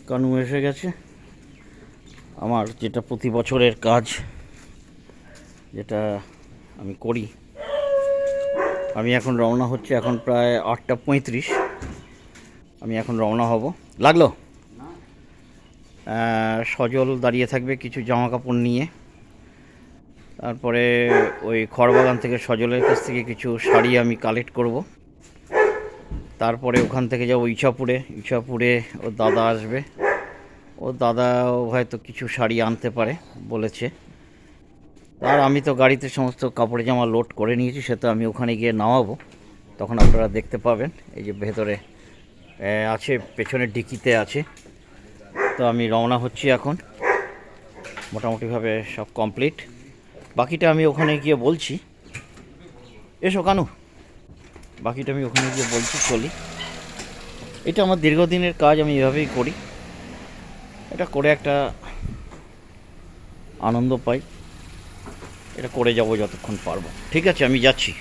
কানু এসে গেছে। আমার যেটা প্রতি বছরের কাজ, যেটা আমি করি, আমি এখন রওনা হচ্ছে। এখন প্রায় 8:35। আমি এখন রওনা হব। লাগলো সজল দাঁড়িয়ে থাকবে কিছু জামা কাপড় নিয়ে। তারপরে ওই খড়বাগান থেকে সজলের কাছ থেকে কিছু শাড়ি আমি কালেক্ট করব। তারপরে ওখান থেকে যাবো ইছাপুরে ওর দাদা আসবে। ওর দাদাও হয়তো কিছু শাড়ি আনতে পারে বলেছে। আর আমি তো গাড়িতে সমস্ত কাপড় জামা লোড করে নিয়েছি, সে তো আমি ওখানে গিয়ে নামাবো, তখন আপনারা দেখতে পাবেন। এই যে ভেতরে আছে, পেছনের ডিকিতে আছে। তো আমি রওনা হচ্ছি এখন। মোটামুটিভাবে সব কমপ্লিট, বাকিটা আমি ওখানে গিয়ে বলছি। এসো কানু, বাকিটা আমি ওখানে গিয়ে বলছি। চলি, এটা আমার দীর্ঘদিনের কাজ, আমি এভাবেই করি। এটা করে একটা আনন্দ পাই। এটা করে যাব যতক্ষণ পারবো। ঠিক আছে, আমি যাচ্ছি।